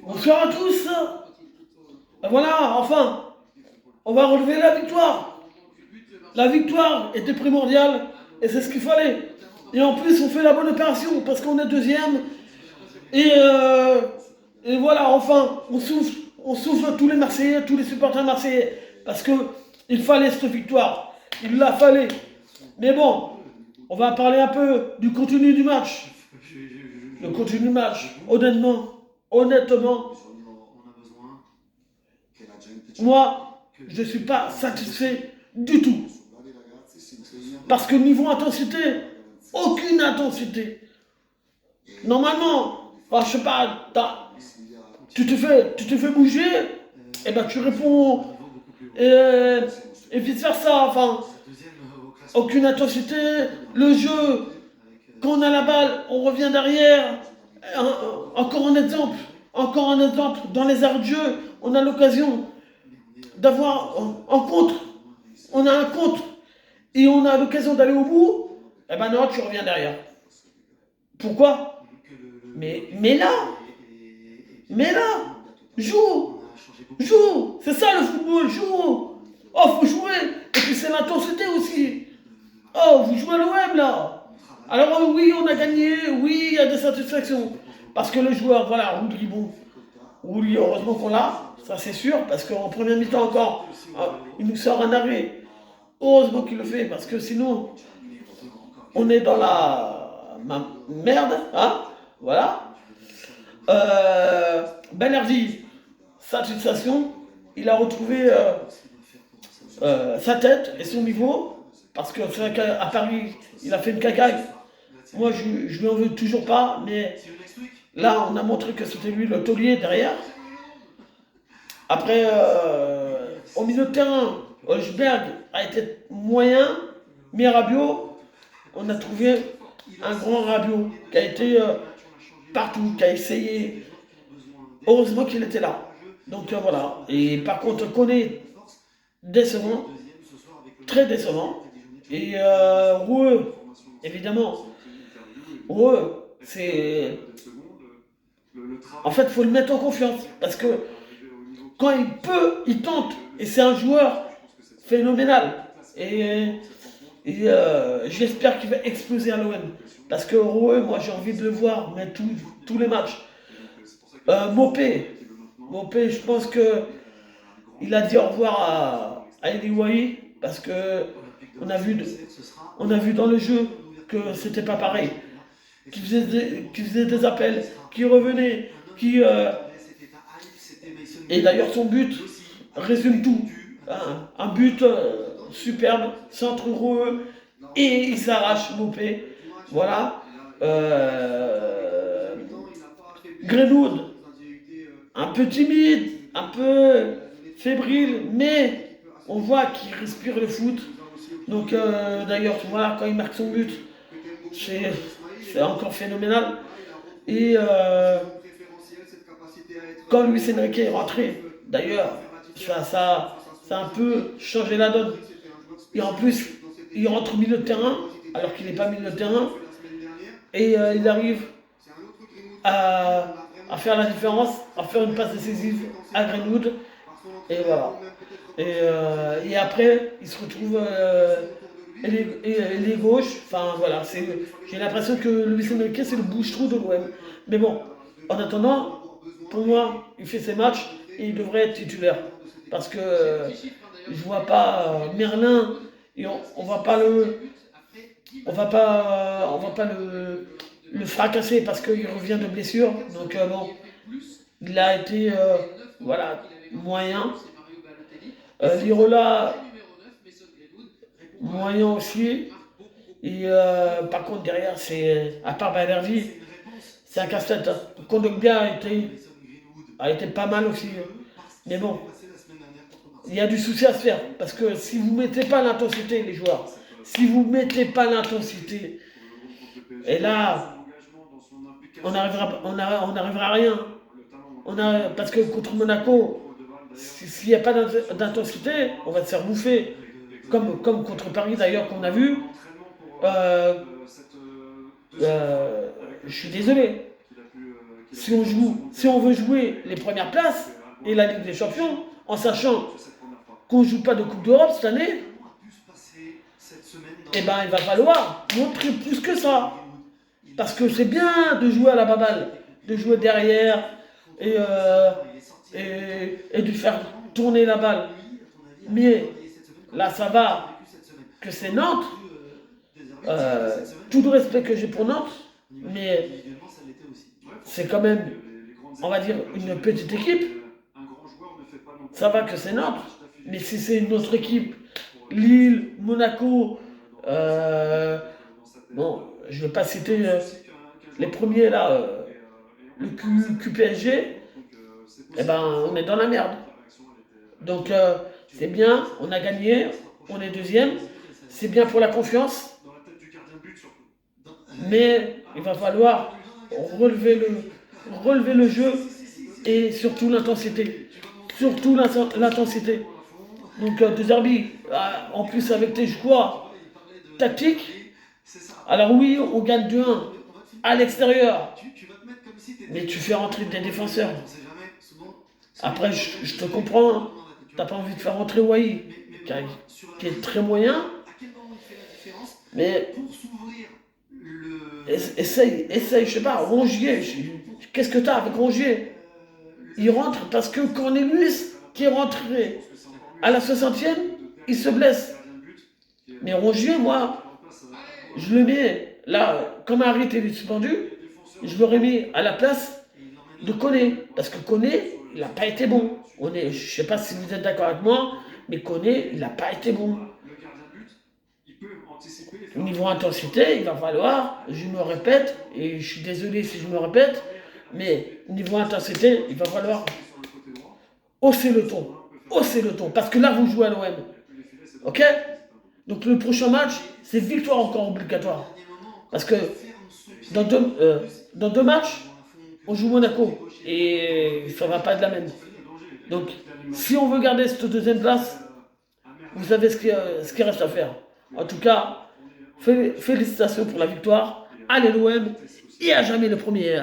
Bonsoir à tous. Et voilà, enfin, on va relever la victoire. La victoire était primordiale et c'est ce qu'il fallait. Et en plus, on fait la bonne opération parce qu'on est deuxième. Et, euh, et voilà, enfin, on souffle tous les Marseillais, tous les supporters marseillais. Parce que il fallait cette victoire. Il la fallait. Mais bon, on va parler un peu du contenu du match. Le contenu du match, honnêtement, moi, je ne suis pas satisfait du tout. Parce que niveau intensité, aucune intensité. Normalement, enfin, je sais pas, tu te fais bouger, et ben tu réponds, et vice versa. Enfin, aucune intensité. Le jeu, quand on a la balle, on revient derrière. Encore un exemple, dans les arts de jeu, on a l'occasion d'avoir en contre, on a un contre, et on a l'occasion d'aller au bout, et ben non, tu reviens derrière. Pourquoi? Mais là, mais là, joue, c'est ça le football, joue. Oh, faut jouer, et puis c'est l'intensité aussi. Oh, vous jouez à l'OM là. Alors oui, on a gagné, oui, il y a des satisfactions. Parce que le joueur, voilà, Roudry, bon, Roudry, heureusement qu'on l'a, ça c'est sûr, parce qu'en première mi-temps encore, il nous sort un arrêt. Heureusement qu'il le fait, parce que sinon, on est dans la merde, hein, voilà. Banerjee, satisfaction, il a retrouvé sa tête et son niveau, parce que c'est vrai qu'à Paris, il a fait une cacaille. Moi, je lui en veux toujours pas, mais là, on a montré que c'était lui le taulier derrière. Après, au milieu de terrain, Holzberg a été moyen, mais Rabiot, on a trouvé un grand Rabiot qui a été partout, qui a essayé. Heureusement qu'il était là. Donc voilà. Et par contre, Koné, décevant, très décevant. Et Roueux, évidemment. Roueux, c'est. En fait, il faut le mettre en confiance. Parce que quand il peut, il tente. Et c'est un joueur phénoménal. Et j'espère qu'il va exploser à l'OM. Parce que Roueux, moi j'ai envie de le voir, mais tous les matchs. Mopé, je pense que il a dit au revoir à Eli Wahi parce que on a vu dans le jeu que c'était pas pareil. Qui faisait des appels, qui revenait, et d'ailleurs son but résume tout. Hein. Un but superbe, centre heureux, et il s'arrache Mopé. Voilà. Greenwood, un peu timide, un peu fébrile, mais on voit qu'il respire le foot. Donc d'ailleurs, voilà, quand il marque son but, c'est encore phénoménal. Et quand Luis Enrique est rentré, d'ailleurs, ça a un peu changé la donne. Et en plus, il rentre au milieu de terrain, alors qu'il n'est pas milieu de terrain, et il arrive à, à faire la différence, à faire une passe décisive à Greenwood, et voilà. Et après, il se retrouve ailier gauche. Enfin voilà, j'ai l'impression que Luis Enrique c'est le bouche-trou de l'OM. Mais bon, en attendant, pour moi, il fait ses matchs et il devrait être titulaire. Parce que je vois pas Merlin et on va pas le fracasser parce qu'il revient de blessure. Donc bon, il a été voilà moyen. Lirola moyen aussi. Et par contre derrière c'est à part Banerjee, c'est un casse-tête. Hein. Kondogbia a été pas mal aussi. Mais bon, il y a du souci à se faire. Parce que si vous ne mettez pas l'intensité, les joueurs, si vous ne mettez pas l'intensité, et là, on n'arrivera à rien. Parce que contre Monaco, s'il n'y a pas d'intensité, on va se faire bouffer. Comme contre Paris d'ailleurs qu'on a vu. Euh, je suis désolé. si on veut jouer les premières places et la Ligue des Champions, en sachant qu'on ne joue pas de Coupe d'Europe cette année, eh ben, il va falloir montrer plus que ça. Parce que c'est bien de jouer à la baballe, de jouer derrière et, et de faire tourner la balle. Mais là, ça va que c'est Nantes. Tout le respect que j'ai pour Nantes, mais c'est quand même, on va dire, une petite équipe. Ça va que c'est Nantes. Mais si c'est une autre équipe, Lille, Monaco, bon, je ne vais pas citer les premiers là, le QPSG, eh ben on est dans la merde. Donc c'est bien, on a gagné, on est deuxième, c'est bien pour la confiance, mais il va falloir relever le jeu et surtout l'intensité. Surtout l'intensité. Donc De Zerbi, en plus avec tes choix tactiques, alors oui, on gagne 2-1 à l'extérieur, mais tu fais rentrer des défenseurs. Après, je te comprends, hein. T'as pas envie de faire rentrer Wai, qui est très moyen, mais essaye, je sais pas, Rongier, qu'est-ce que t'as avec Rongier? Il rentre parce que Cornelius, qui est rentré à la 60e, il se blesse. Mais Rongier, moi, je le mets là, comme Harit est suspendu, je l'aurais mis à la place de Koné. Parce que Koné, il n'a pas été bon. Je ne sais pas si vous êtes d'accord avec moi, mais Koné, il n'a pas été bon. Niveau intensité, il va falloir, je me répète, et je suis désolé si je me répète, mais niveau intensité, il va falloir hausser le ton. Hausser le ton. Parce que là, vous jouez à l'OM. Ok? Donc le prochain match, c'est victoire encore obligatoire. Parce que dans deux matchs, on joue Monaco. Et ça ne va pas être la même. Donc, si on veut garder cette deuxième place, vous savez ce qu'il reste à faire. En tout cas, félicitations pour la victoire. Allez l'OM et à jamais le premier.